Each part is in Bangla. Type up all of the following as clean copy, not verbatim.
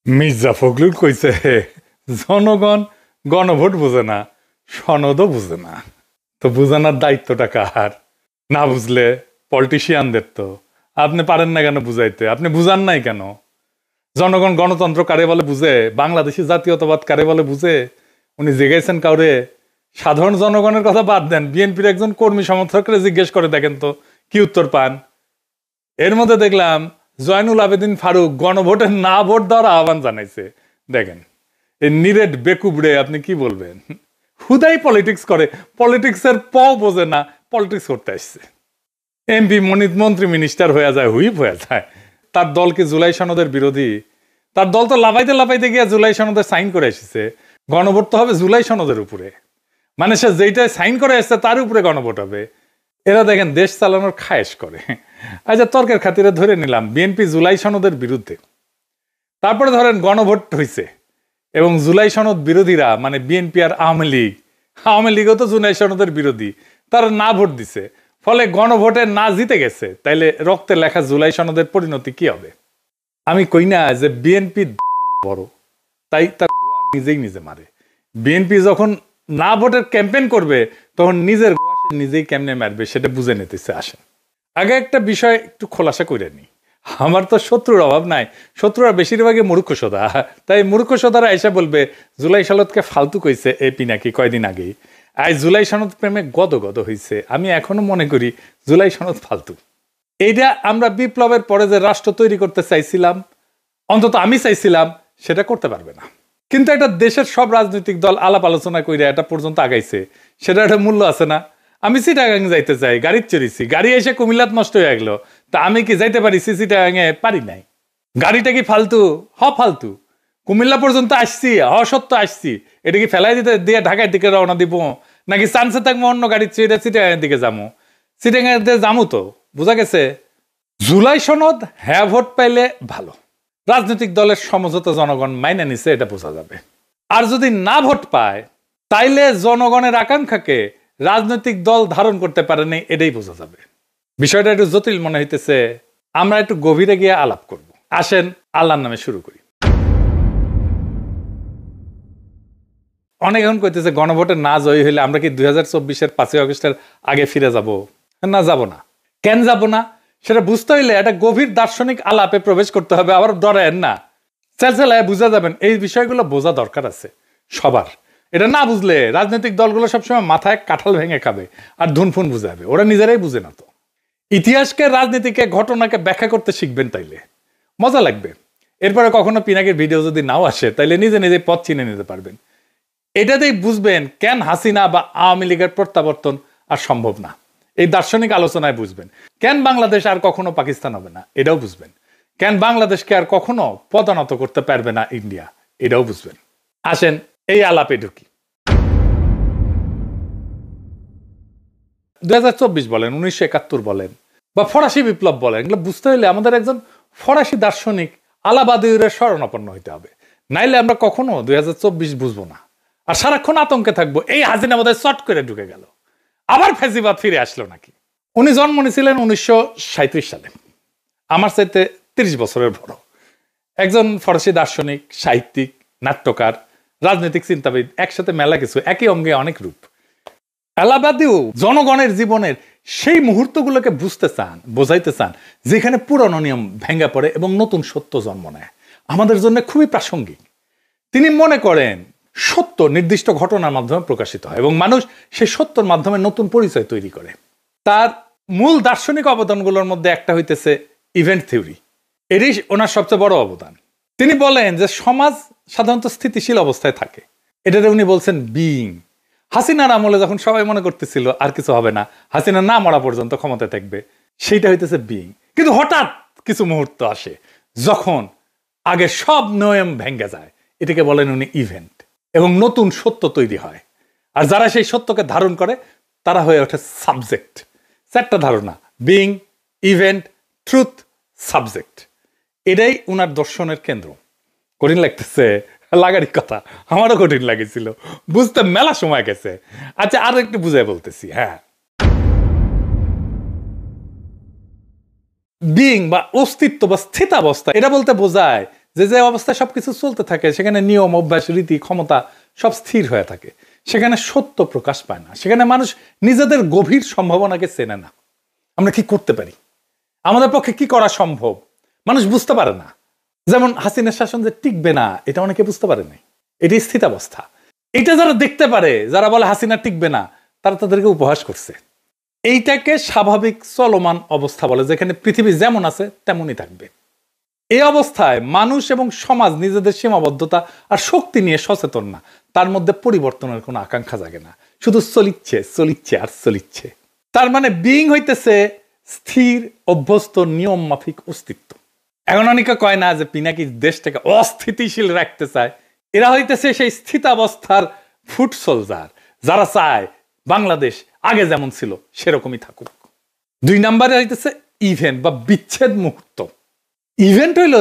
মির্জা ফখরুল কইছে জনগণ গণভোট বুঝে না, সনদও বুঝে না। তো বুঝানোর দায়িত্বটা কার? না বুঝলে পলিটিশিয়ানদের। তো আপনি পারেন না কেন বুঝাইতে? আপনি বুঝান নাই কেন? জনগণ গণতন্ত্র কারে বলে বুঝে, বাংলাদেশি জাতীয়তাবাদ কারে বলে বুঝে? উনি জিজ্ঞাসেন কাউরে? সাধারণ জনগণের কথা বাদ দেন, বিএনপির একজন কর্মী সমর্থকরা জিজ্ঞেস করে দেখেন তো কি উত্তর পান। এর মধ্যে দেখলাম জয়নুল আবেদিন ফারুক গণভোটে না ভোট দেওয়ার আহ্বান জানাইছে। দেখেন এই নিরেট বেকুবড়ে আপনি কি বলবেন? হুদাই পলিটিক্স করে, পলিটিক্সের পও বোঝে না, পলিটিক্স করতে আসছে। এমপি মন্ত্রী মিনিস্টার হয়ে যায়, হুইপ হয়ে যায়। তার দলকে জুলাই সনদের বিরোধী? তার দল তো লাফাইতে লাফাইতে গিয়ে জুলাই সনদে সাইন করে এসেছে। গণভোট তো হবে জুলাই সনদের উপরে, মানে সে যেইটাই সাইন করে এসছে তার উপরে গণভোট হবে। এরা দেখেন দেশ চালানোর খায়েশ করে। আচ্ছা, তর্কের খাতিরে ধরে নিলাম বিএনপি জুলাই সনদের বিরুদ্ধে, তারপরে ধরেন গণভোট হয়েছে এবং জুলাই সনদ বিরোধীরা মানে বিএনপি আর আওয়ামী লীগও তো জুলাই সনদের বিরোধী, তারা না ভোট দিছে, ফলে গণভোটে না জিতে গেছে। তাইলে রক্তে লেখা জুলাই সনদের পরিণতি কি হবে? আমি কই না যে বিএনপি বড়, তাই তার নিজেই নিজে মারে। বিএনপি যখন না ভোটের ক্যাম্পেইন করবে তখন নিজের নিজেই কেমনে মারবে সেটা বুঝে নিতেছে। আসেন আগে একটা বিষয় একটু খোলাসা করে নি। আমার তো শত্রুর অভাব নাই, শত্রুরা বেশিরভাগই মূর্খসোদা। তাই মূর্খসোদারা এসে বলবে জুলাই সনদকে ফালতু কইছে এই পিনাকি কয়দিন আগেই। আজ জুলাই সনদ প্রেমে গদ হইছে। আমি এখনো মনে করি জুলাই সনদ ফালতু। এইটা আমরা বিপ্লবের পরে যে রাষ্ট্র তৈরি করতে চাইছিলাম, অন্তত আমি চাইছিলাম, সেটা করতে পারবে না। কিন্তু একটা দেশের সব রাজনৈতিক দল আলাপ আলোচনা করে এটা পর্যন্ত আগাইছে, সেটা একটা মূল্য আছে না? আমি চিটাগাং যাইতে চাই, গাড়ি চড়িছি, গাড়ি এসে কুমিল্লাত নষ্ট হয়ে গেল, তা আমি কি যাইতে পারি? চিটাগাঙে পারি নাই। গাড়িটা কি ফালতু? ফালতু। কুমিল্লা পর্যন্ত আসছি, সত্য আসছি, এটা কি ফেলাই দিতে দিয়ে ঢাকার দিকে রওনা দিব, নাকি চান্সে থাকবো অন্য গাড়ি চেয়ে চিটাগাঙের দিকে যাবো? চিটাগাঙের দিকে যাবো। তো বোঝা গেছে জুলাই সনদ হ্যাঁ ভোট পাইলে ভালো, রাজনৈতিক দলের সমঝোতা জনগণ মাইনে নিছে, এটা বোঝা যাবে। আর যদি না ভোট পায় তাইলে জনগণের আকাঙ্ক্ষাকে রাজনৈতিক দল ধারণ করতে পারেনি, এটাই বোঝা যাবে। বিষয়টা একটু জটিল মনে হইতেছে, আমরা একটু গভীরে গিয়ে আলাপ করব। আসেন আল্লাহর নামে শুরু করি। অনেক এখন কইতেছে গণভোটে না জয়ী হইলে আমরা কি 2024-এর 5ই আগস্টের আগে ফিরে যাব? না, যাব না। কেন যাব না সেটা বুঝতে হইলে একটা গভীর দার্শনিক আলাপে প্রবেশ করতে হবে। আবার ডরেন না, চেলচেলায় বুঝা যাবেন। এই বিষয়গুলো বোঝা দরকার আছে সবার। এটা না বুঝলে রাজনৈতিক দলগুলো সবসময় মাথায় কাঁঠাল ভেঙে খাবে আর ধুনফুন বুঝাবে, ওরা নিজেরাই বুঝে না। তো ইতিহাসকে, রাজনীতিকে, ঘটনাকে ব্যাখ্যা করতে শিখবেন, তাইলে মজা লাগবে। এরপরে কখনো পিনাকির ভিডিও যদি নাও আসে তাইলে নিজে নিজে পথ চিনে নিতে পারবেন। এটাতেই বুঝবেন কেন হাসিনা বা আওয়ামী লীগের প্রত্যাবর্তন আর সম্ভব না। এই দার্শনিক আলোচনায় বুঝবেন কেন বাংলাদেশ আর কখনো পাকিস্তান হবে না, এটাও বুঝবেন। কেন বাংলাদেশকে আর কখনো পদানত করতে পারবে না ইন্ডিয়া, এটাও বুঝবেন। আসেন এই আলাপে ঢুকি। 2024 বলেন, 1971 বলেন, বা ফরাসি বিপ্লব বলেন, এগুলো বুঝতে হলে আমাদের একজন ফরাসি দার্শনিক আলাবাদিউরের শরণাপন্ন হইতে হবে, নাইলে আমরা কখনো 2024 বুঝবো না। আর সারাক্ষণ আতঙ্কে থাকবো এই হাসিনা বোধহয় চট করে ঢুকে গেল, আবার ফ্যাসিবাদ ফিরে আসলো নাকি। উনি জন্ম নিয়েছিলেন 1937 সালে, আমার চাইতে 30 বছরের বড়। একজন ফরাসি দার্শনিক, সাহিত্যিক, নাট্যকার, রাজনৈতিক চিন্তাবিদ, একসাথে মেলা কিছু, একই অঙ্গে অনেক রূপ। আলাবাদিও জনগণের জীবনের সেই মুহূর্তগুলোকে বুঝতে চান, বোঝাইতে চান যেখানে পুরনো নিয়ম ভেঙে পড়ে এবং নতুন সত্য জন্ম নেয়। আমাদের জন্য খুবই প্রাসঙ্গিক। তিনি মনে করেন সত্য নির্দিষ্ট ঘটনার মাধ্যমে প্রকাশিত হয় এবং মানুষ সেই সত্যর মাধ্যমে নতুন পরিচয় তৈরি করে। তার মূল দার্শনিক অবদানগুলোর মধ্যে একটা হইতেছে ইভেন্ট থিওরি। এরই ওনার সবচেয়ে বড় অবদান। তিনি বলেন যে সমাজ সাধারণত স্থিতিশীল অবস্থায় থাকে, এটাতে উনি বলছেন বিইং। হাসিনার আমলে যখন সবাই মনে করতেছিল আর কিছু হবে না, হাসিনা না মরা পর্যন্ত ক্ষমতায় থাকবে, সেইটা হইতেছে বিইং। কিন্তু হঠাৎ কিছু মুহূর্ত আসে যখন আগে সব নিয়ম ভেঙে যায়, এটাকে বলেন উনি ইভেন্ট, এবং নতুন সত্য তৈরি হয়। আর যারা সেই সত্যকে ধারণ করে তারা হয়ে ওঠে সাবজেক্ট। চারটা ধারণা: বিইং, ইভেন্ট, ট্রুথ, সাবজেক্ট। এটাই উনার দর্শনের কেন্দ্র। কঠিন লাগতেছে? লাগারই কথা, আমারও কঠিন লাগেছিল, বুঝতে মেলা সময় গেছে। আচ্ছা, আরো একটু বুঝাই বলতেছি। হ্যাঁ, বিইং বা অস্তিত্ব বা স্থিতাবস্থা, এটা বলতে বোঝায় যে অবস্থায় সবকিছু চলতে থাকে সেখানে নিয়ম, অভ্যাস, রীতি, ক্ষমতা সব স্থির হয়ে থাকে, সেখানে সত্য প্রকাশ পায় না, সেখানে মানুষ নিজেদের গভীর সম্ভাবনাকে চেনে না। আমরা কি করতে পারি, আমাদের পক্ষে কি করা সম্ভব, মানুষ বুঝতে পারে না। যেমন হাসিনার শাসন যে টিকবে না, এটা অনেকে বুঝতে পারে নাই, এটি স্থিতাবস্থা। এটা যারা দেখতে পারে, যারা বলে হাসিনা টিকবে না, তারা তাদেরকে উপহাস করছে। এইটাকে স্বাভাবিক চলমান অবস্থা বলে, যেখানে পৃথিবী যেমন আছে তেমনই থাকবে। এই অবস্থায় মানুষ এবং সমাজ নিজেদের সীমাবদ্ধতা আর শক্তি নিয়ে সচেতন না, তার মধ্যে পরিবর্তনের কোনো আকাঙ্ক্ষা জাগে না, শুধু চলিচ্ছে চলিচ্ছে আর চলিচ্ছে। তার মানে বিইং হইতেছে স্থির, অভ্যস্ত, নিয়ম মাফিক অস্তিত্ব। এখন অনেকে কয় না যে পিনাকি দেশটাকে অস্থিতিশীল রাখতে চায়, এরা হইতেছে সেই স্থিতাবস্থার ফুট সোলজার, যারা চায় বাংলাদেশ আগে যেমন ছিল সেরকমই থাকুক। 2 নম্বরে হইতেছে ইভেন্ট বা বিচ্ছেদ মুহূর্ত। ইভেন্ট হইল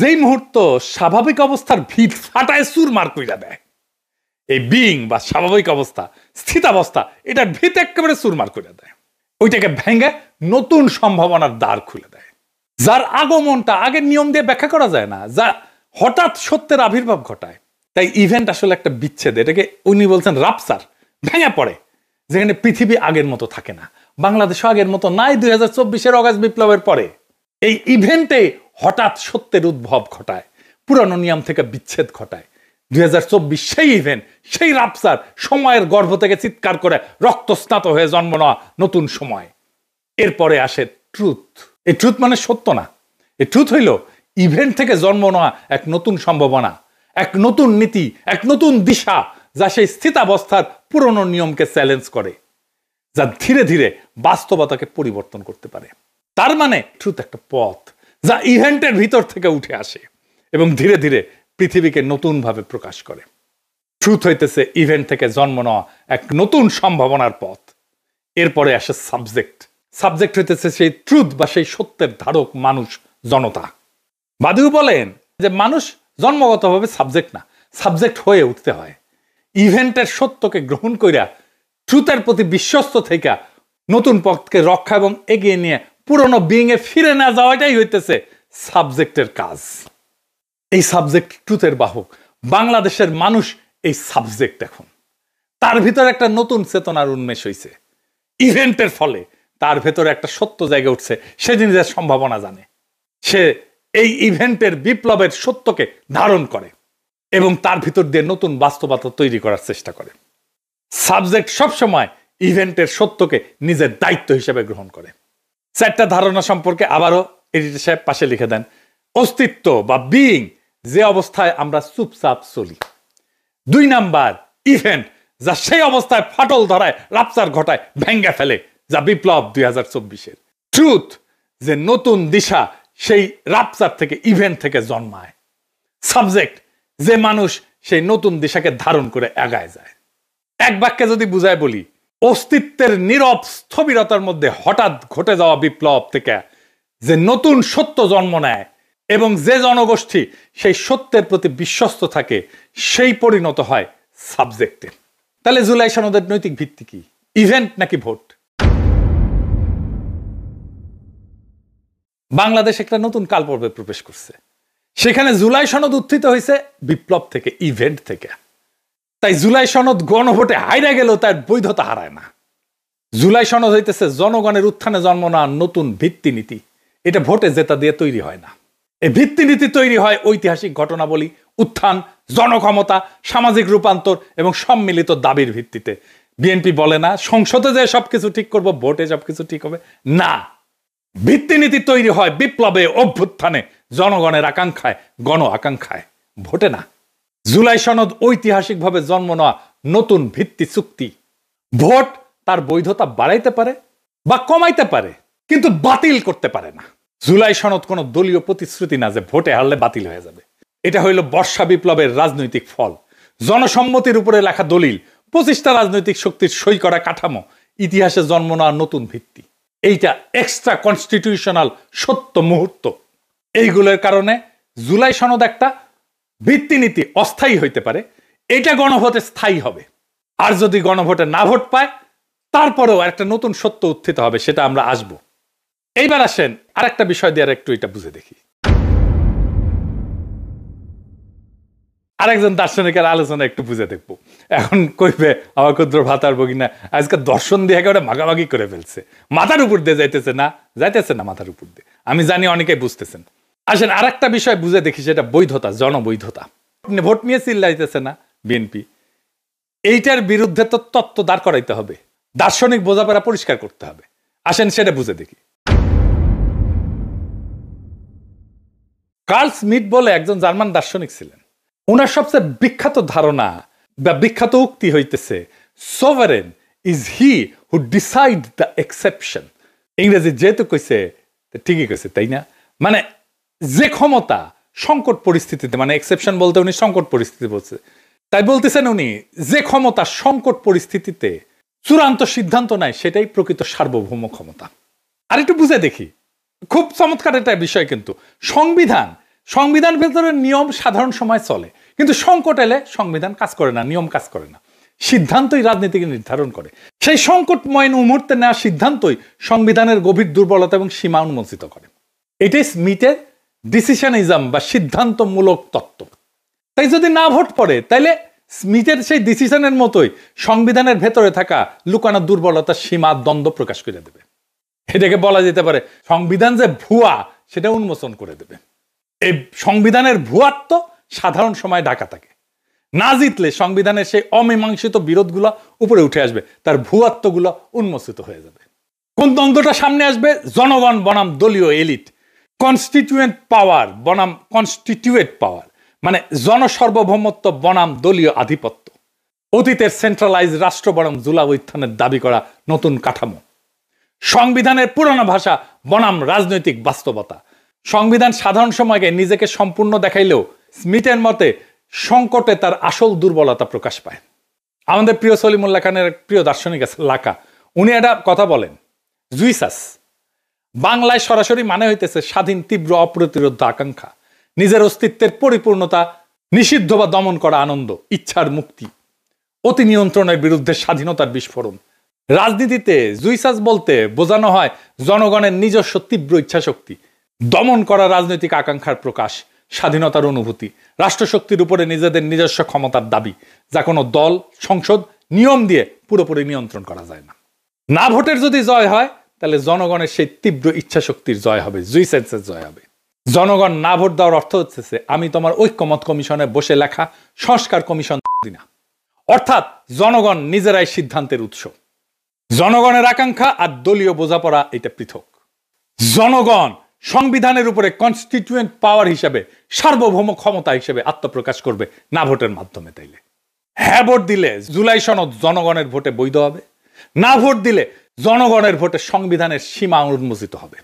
যেই মুহূর্ত স্বাভাবিক অবস্থার ভিত ফাটায় চুরমার কইরা দেয়। এই বিইং বা স্বাভাবিক অবস্থা, স্থিতাবস্থা, এটার ভিত একেবারে চুরমার করে দেয়, ওইটাকে ভেঙে নতুন সম্ভাবনার দ্বার খুলে দেয়, যার আগমনটা আগের নিয়ম দিয়ে ব্যাখ্যা করা যায় না, যা হঠাৎ সত্যের আবির্ভাব ঘটায়। তাই ইভেন্ট আসলে একটা বিচ্ছেদ, এটাকে উনি বলছেন রাপসার, ভেঙে পড়ে, যেখানে পৃথিবী আগের মতো থাকে না, বাংলাদেশও আগের মতো নাই 2024-এর অগাস্ট বিপ্লবের পরে। এই ইভেন্টে হঠাৎ সত্যের উদ্ভব ঘটায়, পুরানো নিয়ম থেকে বিচ্ছেদ ঘটায়। 2024 সেই ইভেন্ট, সেই রাপসার, সময়ের গর্ভ থেকে চিৎকার করে রক্তস্নাত হয়ে জন্ম নেওয়া নতুন সময়। এরপরে আসে ট্রুথ। এই ট্রুথ মানে সত্য না, এই ট্রুথ হইল ইভেন্ট থেকে জন্ম নেওয়া এক নতুন সম্ভাবনা, এক নতুন নীতি, এক নতুন দিশা, যা সেই স্থিতাবস্থার পুরনো নিয়মকে চ্যালেঞ্জ করে, যা ধীরে ধীরে বাস্তবতাকে পরিবর্তন করতে পারে। তার মানে ট্রুথ একটা পথ, যা ইভেন্টের ভিতর থেকে উঠে আসে এবং ধীরে ধীরে পৃথিবীকে নতুনভাবে প্রকাশ করে। ট্রুথ হইতেছে ইভেন্ট থেকে জন্ম নেওয়া এক নতুন সম্ভাবনার পথ। এরপরে আসে সাবজেক্ট। সাবজেক্ট হইতেছে সেই ট্রুথ বা সেই সত্যের ধারক, মানুষ, জনতা। বাদিউ বলেন যে মানুষ জন্মগতভাবে সাবজেক্ট না, সাবজেক্ট হয়ে উঠতে হয়। ইভেন্টের সত্যকে গ্রহণ কইরা ট্রুথের প্রতি বিশ্বস্ত থেকে নতুন পথকে রক্ষা এবং এগিয়ে নিয়ে পুরনো বিইং এ ফিরে না যাওয়াটাই হইতেছে সাবজেক্টের কাজ। এই সাবজেক্ট ট্রুথের বাহক, বাংলাদেশের মানুষ এই সাবজেক্ট। এখন তার ভিতরে একটা নতুন চেতনার উন্মেষ হইছে ইভেন্টের ফলে, তার ভেতরে একটা সত্য জায়গা উঠছে, সে জিনিসের সম্ভাবনা জানে, সে এই ইভেন্টের বিপ্লবের সত্যকে ধারণ করে এবং তার ভিতর দিয়ে নতুন বাস্তবতা তৈরি করার চেষ্টা করে। সাবজেক্ট সবসময় ইভেন্টের সত্যকে নিজের দায়িত্ব হিসেবে গ্রহণ করে। 4টা ধারণা সম্পর্কে আবারও এডিটর সাহেব পাশে লিখে দেন। অস্তিত্ব বা বিইং, যে অবস্থায় আমরা চুপচাপ চলি। 2 নাম্বার ইভেন্ট, যা সেই অবস্থায় ফাটল ধরায়, রাপচার ঘটায়, ভেঙ্গে ফেলে, যা বিপ্লব 2024-এর। ট্রুথ, যে নতুন দিশা সেই রাপচার থেকে, ইভেন্ট থেকে জন্মায়। সাবজেক্ট, যে মানুষ সেই নতুন দিশাকে ধারণ করে আগায় যায়। এক বাক্যে যদি বুঝায় বলি, অস্তিত্বের নীরব স্থবিরতার মধ্যে হঠাৎ ঘটে যাওয়া বিপ্লব থেকে যে নতুন সত্য জন্ম নেয় এবং যে জনগোষ্ঠী সেই সত্যের প্রতি বিশ্বস্ত থাকে, সেই পরিণত হয় সাবজেক্টে। তাহলে জুলাই সনদের নৈতিক ভিত্তি কি, ইভেন্ট নাকি ভোট? বাংলাদেশ একটা নতুন কালপর্বে প্রবেশ করছে, সেখানে জুলাই সনদ উত্থিত হয়েছে বিপ্লব থেকে, ইভেন্ট থেকে। তাই জুলাই সনদ গণভোটে হাইরা গেলেও তার বৈধতা হারায় না। জুলাই সনদ হইতেছে জনগণের উত্থানে জন্ম নেওয়া নতুন ভিত্তিনীতি। এটা ভোটে জেতা দিয়ে তৈরি হয় না। এই ভিত্তিনীতি তৈরি হয় ঐতিহাসিক ঘটনাবলী, উত্থান, জনক্ষমতা, সামাজিক রূপান্তর এবং সম্মিলিত দাবির ভিত্তিতে। বিএনপি বলে না সংসদে যে সবকিছু ঠিক করব, ভোটে সবকিছু ঠিক হবে না। ভিত্তিনীতি তৈরি হয় বিপ্লবে, অভ্যুত্থানে, জনগণের আকাঙ্ক্ষায়, গণ আকাঙ্ক্ষায়, ভোটে না। জুলাই সনদ ঐতিহাসিকভাবে জন্ম নেওয়া নতুন ভিত্তি চুক্তি। ভোট তার বৈধতা বাড়াইতে পারে বা কমাইতে পারে, কিন্তু বাতিল করতে পারে না। জুলাই সনদ কোনো দলীয় প্রতিশ্রুতি না যে ভোটে হারলে বাতিল হয়ে যাবে। এটা হইল বর্ষা বিপ্লবের রাজনৈতিক ফল, জনসম্মতির উপরে লেখা দলিল, 25টা রাজনৈতিক শক্তির সই করা কাঠামো, ইতিহাসে জন্ম নেওয়া নতুন ভিত্তি। এইটা এক্সট্রা কনস্টিটিউশনাল সত্য মুহূর্ত। এইগুলোর কারণে জুলাই সনদ একটা ভিত্তিনীতি অস্থায়ী হইতে পারে, এটা গণভোটে স্থায়ী হবে। আর যদি গণভোটে না ভোট পায়, তারপরেও একটা নতুন সত্য উত্থিত হবে, সেটা আমরা আসব। এইবার আসেন আরেকটা বিষয় দিয়ে আর একটু এটা বুঝে দেখি। আরেকজন দার্শনিকের আলোচনা একটু বুঝে দেখবো। এখন কইবে আমার ক্ষুদ্র ভাতার ভগিনা আজকে দর্শন দিয়ে একেবারে মাগামাগি করে ফেলছে, মাথার উপর দিয়ে যাইতেছে না মাথার উপর দিয়ে। আমি জানি অনেকেই বুঝতেছেন। আসেন আর একটা বিষয় বুঝে দেখি, সেটা বৈধতা, জনবৈধতা। ভোট নিয়ে চিল্লাইতেছে না বিএনপি, এইটার বিরুদ্ধে তো তত্ত্ব দাঁড় করাইতে হবে, দার্শনিক বোঝাপড়া পরিষ্কার করতে হবে। আসেন সেটা বুঝে দেখি। কার্ল স্মিথ বলে একজন জার্মান দার্শনিক ছিলেন। ওনার সবচেয়ে বিখ্যাত ধারণা বা বিখ্যাত উক্তি হইতেছে, sovereign is he who decide the exception. ইংরেজি যেহেতু কইছে ঠিকই কইছে, তাই না? মানে যে ক্ষমতা সংকট পরিস্থিতিতে, মানে এক্সেপশন বলতে উনি সংকট পরিস্থিতি বলছে, তাই বলতেছেন উনি যে ক্ষমতা সংকট পরিস্থিতিতে চূড়ান্ত সিদ্ধান্ত নেয় সেটাই প্রকৃত সার্বভৌম ক্ষমতা। আর একটু বুঝে দেখি, খুব চমৎকার একটা বিষয়। কিন্তু সংবিধান ভেতরে নিয়ম সাধারণ সময় চলে, কিন্তু সংকট এলে সংবিধান কাজ করে না, নিয়ম কাজ করে না, সিদ্ধান্তই রাজনীতিকে নির্ধারণ করে। সেই সংকটময় মুহূর্তে নেওয়া সিদ্ধান্তই সংবিধানের গভীর দুর্বলতা এবং সীমা উন্মোচিত করে। এটাই স্মিথের ডিসিশনিজম বা সিদ্ধান্তমূলক তত্ত্ব। তাই যদি না ভোট পড়ে, তাইলে স্মিথের সেই ডিসিশনের মতোই সংবিধানের ভেতরে থাকা লুকানো দুর্বলতা, সীমা, দ্বন্দ্ব প্রকাশ করে দেবে। এটাকে বলা যেতে পারে সংবিধান যে ভুয়া সেটা উন্মোচন করে দেবে। এই সংবিধানের ভুয়াত্ব সাধারণ সময় ঢাকা থাকে, না জিতলে সংবিধানের সেই অমীমাংসিত বিরোধগুলো উপরে উঠে আসবে, তার ভুয়াত্বগুলো উন্মোচিত হয়ে যাবে। কোন দ্বন্দ্বটা সামনে আসবে? জনগণ বনাম দলীয় এলিট, কনস্টিটিউয়েন্ট পাওয়ার বনাম কনস্টিটিউয়েট পাওয়ার, মানে জনসার্বভৌমত্ব বনাম দলীয় আধিপত্য, অতীতের সেন্ট্রালাইজ রাষ্ট্র বনাম জুলাই উত্থানের দাবি করা নতুন কাঠামো, সংবিধানের পুরনো ভাষা বনাম রাজনৈতিক বাস্তবতা। সংবিধান সাধারণ সময়কে নিজেকে সম্পূর্ণ দেখাইলেও স্মিথের মতে সংকটে তার আসল দুর্বলতা প্রকাশ পায়। আমাদের প্রিয় সলিমুল্লাহ খানের প্রিয় দার্শনিক আছে লাকা, উনি একটা কথা বলেন, জুইসাস বাংলায় সরাসরি মানে হইতেছে স্বাধীন, তীব্র, অপ্রতিরোধ আকাঙ্ক্ষা, নিজের অস্তিত্বের পরিপূর্ণতা নিষিদ্ধ বা দমন করা আনন্দ, ইচ্ছার মুক্তি, অতি নিয়ন্ত্রণের বিরুদ্ধে স্বাধীনতার বিস্ফোরণ। রাজনীতিতে জুইসাস বলতে বোঝানো হয় জনগণের নিজস্ব তীব্র ইচ্ছা শক্তি, দমন করা রাজনৈতিক আকাঙ্ক্ষার প্রকাশ, স্বাধীনতার অনুভূতি, রাষ্ট্রশক্তির উপরে নিজেদের নিজস্ব ক্ষমতার দাবি, যা কোনো দল, সংসদ, নিয়ম দিয়ে পুরোপুরি নিয়ন্ত্রণ করা যায় না। না ভোটের যদি জয় হয়, তাহলে জনগণের সেই তীব্র ইচ্ছা শক্তির জয় হবে, জুইসাসের জয় হবে। জনগণ না ভোট দেওয়ার অর্থ হচ্ছে আমি তোমার ঐক্যমত কমিশনে বসে লেখা সংস্কার কমিশন দিনা, অর্থাৎ জনগণ নিজেরাই সিদ্ধান্তের উৎস। জনগণের আকাঙ্ক্ষা আর দলীয় বোঝাপড়া এটা পৃথক। জনগণ সংবিধানের উপরে কনস্টিটিউয়েন্ট পাওয়ার হিসেবে, সার্বভৌম ক্ষমতা হিসেবে আত্মপ্রকাশ করবে না ভোটের মাধ্যমে। তাইলে হ্যাঁ ভোট দিলে জুলাই সনদ জনগণের ভোটে বৈধ হবে, না ভোট দিলে জনগণের ভোটে সংবিধানের সীমা উন্মোচিত হবে।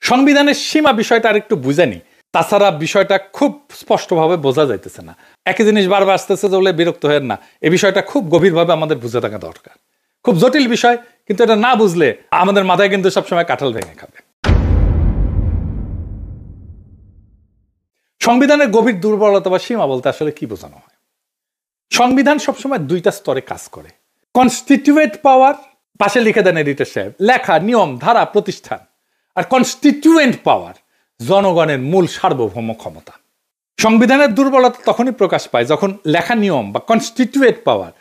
সংবিধানের সীমা বিষয়টা আর একটু বুঝেনি, তাছাড়া বিষয়টা খুব স্পষ্টভাবে বোঝা যাইতেছে না। একই জিনিস বারবার আসতেছে বলে বিরক্ত হয়ে না, এই বিষয়টা খুব গভীরভাবে আমাদের বুঝে থাকা দরকার। খুব জটিল বিষয়, কিন্তু এটা না বুঝলে আমাদের মাথায় কিন্তু সবসময় কাঁঠাল ভেঙে খাবে। সংবিধানের গভীর দুর্বলতা বা সীমা বলতে আসলে কি বোঝানো হয়? সংবিধান সবসময় দুইটা স্তরে কাজ করে। কনস্টিটিউয়েন্ট পাওয়ার, পাশে লিখে দেন এডিটর সাহেব, লেখা, নিয়ম, ধারা, প্রতিষ্ঠান। আর কনস্টিটিউয়েন্ট পাওয়ার, জনগণের মূল সার্বভৌম ক্ষমতা। সংবিধানের দুর্বলতা তখনই প্রকাশ পায় যখন লেখা নিয়ম বা কনস্টিটিউয়েন্ট পাওয়ার,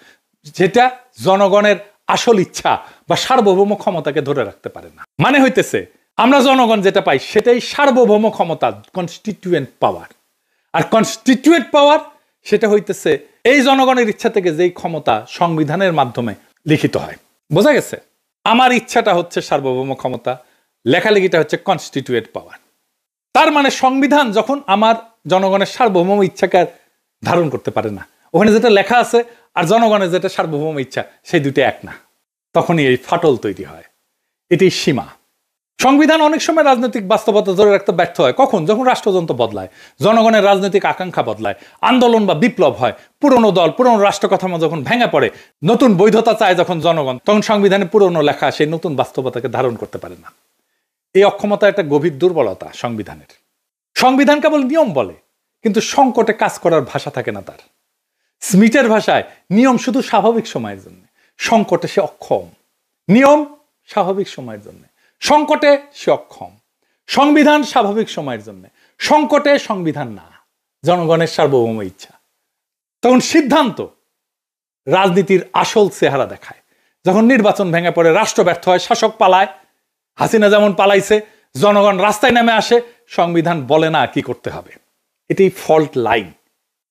যেটা জনগণের আসল ইচ্ছা বা সার্বভৌম ক্ষমতাকে ধরে রাখতে পারে না। মানে হইতেছে আমরা জনগণ যেটা পাই সেটাই সার্বভৌম ক্ষমতা, কনস্টিটিউয়েন্ট পাওয়ার। আর কনস্টিটিউয়েন্ট পাওয়ার সেটা হইতেছে এই জনগণের ইচ্ছা থেকে যেই ক্ষমতা সংবিধানের মাধ্যমে লিখিত হয়। বোঝা গেছে? আমার ইচ্ছাটা হচ্ছে সার্বভৌম ক্ষমতা, লেখালেখিটা হচ্ছে কনস্টিটিউয়েন্ট পাওয়ার। তার মানে সংবিধান যখন আমার জনগণের সার্বভৌম ইচ্ছাকে ধারণ করতে পারে না, ওখানে যেটা লেখা আছে আর জনগণের যেটা সার্বভৌম ইচ্ছা সেই দুটো এক না, তখনই এই ফাটল তৈরি হয়। এটি সীমা। সংবিধান অনেক সময় রাজনৈতিক বাস্তবতা ধরে রাখতে ব্যর্থ হয়। কখন? যখন রাষ্ট্রযন্ত্র বদলায়, জনগণের রাজনৈতিক আকাঙ্ক্ষা বদলায়, আন্দোলন বা বিপ্লব হয়, পুরনো দল, পুরনো রাষ্ট্র কাঠামো যখন ভেঙে পড়ে, নতুন বৈধতা চায় যখন জনগণ, তখন সংবিধানে পুরনো লেখা সেই নতুন বাস্তবতাকে ধারণ করতে পারে না। এই অক্ষমতা একটা গভীর দুর্বলতা সংবিধানের। সংবিধান কেবল নিয়ম বলে, কিন্তু সংকটে কাজ করার ভাষা থাকে না তার। স্মিথের ভাষায় নিয়ম শুধু স্বাভাবিক সময়ের জন্য, সংকটে সে অক্ষম। নিয়ম স্বাভাবিক সময়ের জন্য, সংকটে সে অক্ষম। সংবিধান স্বাভাবিক সময়ের জন্য, সংকটে সংবিধান না, জনগণের সার্বভৌম ইচ্ছা। তখন সিদ্ধান্ত রাজনীতির আসল চেহারা দেখায়। যখন নির্বাচন ভেঙে পড়ে, রাষ্ট্র ব্যর্থ হয়, শাসক পালায়, হাসিনা যেমন পালাইছে, জনগণ রাস্তায় নেমে আসে, সংবিধান বলে না কি করতে হবে। এটাই ফল্ট লাইন,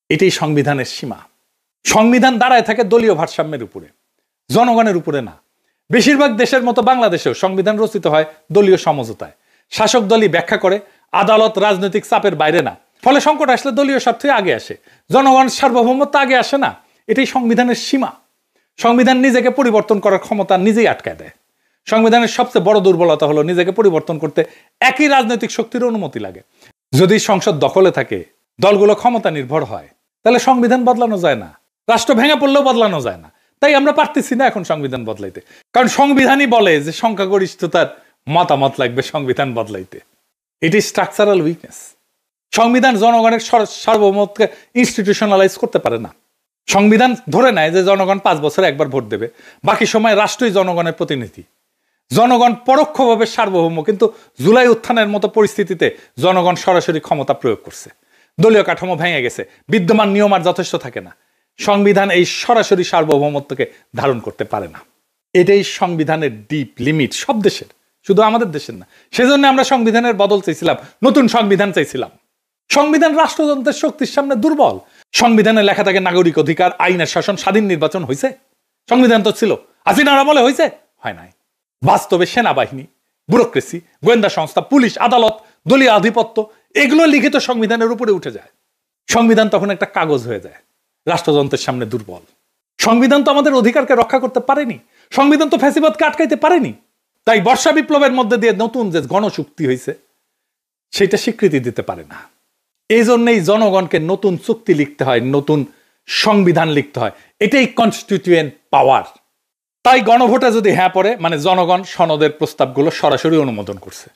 এটাই সংবিধানের সীমা। সংবিধান দাঁড়ায় থাকে দলীয় ভারসাম্যের উপরে, জনগণের উপরে না। বেশিরভাগ দেশের মতো বাংলাদেশেও সংবিধান রচিত হয় দলীয় সমঝোতায়। শাসক দলই ব্যাখ্যা করে, আদালত রাজনৈতিক চাপের বাইরে না। ফলে সংকট আসলে দলীয় স্বার্থই আগে আসে, জনগণের সার্বভৌমত্ব আগে আসে না। এটাই সংবিধানের সীমা। সংবিধান নিজেকে পরিবর্তন করার ক্ষমতা নিজেই আটকায় দেয়। সংবিধানের সবচেয়ে বড় দুর্বলতা হলো নিজেকে পরিবর্তন করতে একই রাজনৈতিক শক্তির অনুমতি লাগে। যদি সংসদ দখলে থাকে, দলগুলো ক্ষমতা নির্ভর হয়, তাহলে সংবিধান বদলানো যায় না, রাষ্ট্র ভেঙে পড়লেও বদলানো যায় না। তাই আমরা পারতেছি না এখন সংবিধান বদলাইতে, কারণ সংবিধানই বলে যে সংখ্যাগরিষ্ঠতার মতামত লাগবে সংবিধান বদলাইতে। এটি স্ট্রাকচারাল উইকনেস। সংবিধান জনগণের সার্বভৌমত্বকে ইনস্টিটিউশনালাইজ করতে পারে না। সংবিধান ধরে নেয় যে জনগণ 5 বছরে একবার ভোট দেবে, বাকি সময় রাষ্ট্রই জনগণের প্রতিনিধি। জনগণ পরোক্ষভাবে সার্বভৌম, কিন্তু জুলাই উত্থানের মতো পরিস্থিতিতে জনগণ সরাসরি ক্ষমতা প্রয়োগ করছে। দলীয় কাঠামো ভেঙে গেছে, বিদ্যমান নিয়ম আর যথেষ্ট থাকে না। সংবিধান এই সরাসরি সার্বভৌমত্বকে ধারণ করতে পারে না। এটাই সংবিধানের ডিপ লিমিট, সব দেশের, শুধু আমাদের দেশের না। সেজন্য আমরা সংবিধানের বদল চাইছিলাম, নতুন সংবিধান চাইছিলাম। সংবিধান রাষ্ট্রযন্ত্রের শক্তির সামনে দুর্বল। সংবিধানে লেখা থাকে নাগরিক অধিকার, আইনের শাসন, স্বাধীন নির্বাচন। হয়েছে? সংবিধান তো ছিল, হাসিনার আমলে হয়েছে? হয় নাই। বাস্তবে সেনাবাহিনী, ব্যুরোক্রেসি, গোয়েন্দা সংস্থা, পুলিশ, আদালত, দলীয় আধিপত্য, এগুলো লিখিত সংবিধানের উপরে উঠে যায়। সংবিধান তখন একটা কাগজ হয়ে যায়, রাষ্ট্রযন্ত্রের সামনে দুর্বল। সংবিধান তো আমাদের অধিকারকে রক্ষা করতে পারেনি, সংবিধান তো ফ্যাসিবাদকে আটকাইতে পারেনি। তাই বর্ষা বিপ্লবের মধ্যে দিয়ে নতুন যে গণচুক্তি হয়েছে, সেটা স্বীকৃতি দিতে পারে না। এই জন্যই জনগণকে নতুন চুক্তি লিখতে হয়, নতুন সংবিধান লিখতে হয়। এটাই কনস্টিটিউয়েন্ট পাওয়ার। তাই গণভোটে যদি হ্যাঁ পড়ে, মানে জনগণ সনদের প্রস্তাবগুলো সরাসরি অনুমোদন করছে,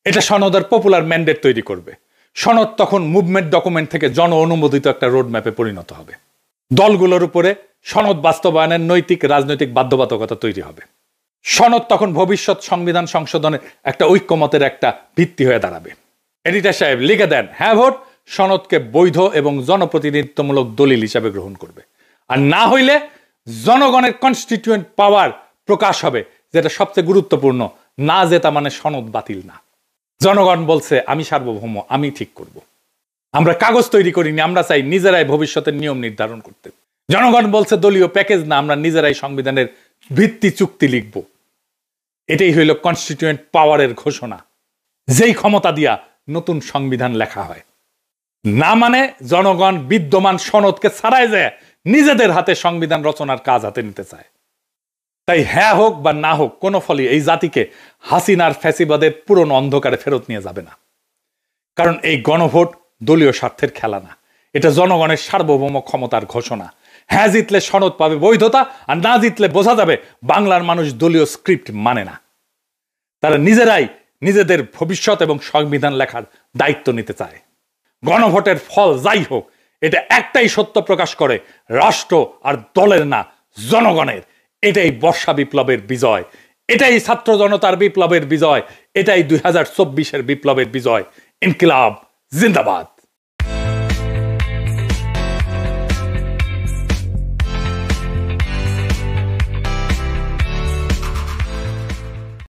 এটা সনদের পপুলার ম্যান্ডেট তৈরি করবে। সনদ তখন মুভমেন্ট ডকুমেন্ট থেকে জন অনুমোদিত একটা রোড ম্যাপে পরিণত হবে। দলগুলোর উপরে সনদ বাস্তবায়নের নৈতিক রাজনৈতিক বাধ্যবাধকতা তৈরি হবে। সনদ তখন ভবিষ্যৎ সংবিধান সংশোধনের একটা ঐক্যমতের একটা ভিত্তি হয়ে দাঁড়াবে। এডিটর সাহেব লিখে দেন, হ্যাঁ ভোট সনদকে বৈধ এবং জনপ্রতিনিধিত্বমূলক দলিল হিসাবে গ্রহণ করবে। আর না হইলে জনগণের কনস্টিটিউয়েন্ট পাওয়ার প্রকাশ হবে, যেটা সবচেয়ে গুরুত্বপূর্ণ। না জেতা মানে সনদ বাতিল না। জনগণ বলছে আমি সার্বভৌম, আমি ঠিক করব। আমরা কাগজ তৈরি করিনি, আমরা চাই নিজেরাই ভবিষ্যতের নিয়ম নির্ধারণ করতে। জনগণ বলছে দলীয় প্যাকেজ না, আমরা নিজেরাই সংবিধানের ভিত্তি চুক্তি লিখব। এটাই হইল কনস্টিটিউয়েন্ট পাওয়ারের ঘোষণা, যেই ক্ষমতা দিয়া নতুন সংবিধান লেখা হয়। না মানে জনগণ বিদ্যমান সনদকে ছাড়াই যায় নিজেদের হাতে সংবিধান রচনার কাজ হাতে নিতে চায়। তাই হ্যাঁ হোক বা না হোক, কোনো ফলই এই জাতিকে হাসিনার ফ্যাসিবাদের পুরনো অন্ধকারে ফেরত নিয়ে যাবে না। কারণ এই গণভোট দলীয় স্বার্থের খেলা না, এটা জনগণের সার্বভৌম ক্ষমতার ঘোষণা। হ্যাঁ জিতলে সনদ পাবে বৈধতা, আর না জিতলে বোঝা যাবে বাংলার মানুষ দলীয় স্ক্রিপ্ট মানে না। তারা নিজেরাই নিজেদের ভবিষ্যৎ এবং সংবিধান লেখার দায়িত্ব নিতে চায়। গণভোটের ফল যাই হোক, এটা একটাই সত্য প্রকাশ করে, রাষ্ট্র আর দলের না, জনগণের। এটাই বর্ষা বিপ্লবের বিজয়, এটাই ছাত্র জনতার বিপ্লবের বিজয়, এটাই 2024-এর বিপ্লবের বিজয়। ইনকিলাব জিন্দাবাদ।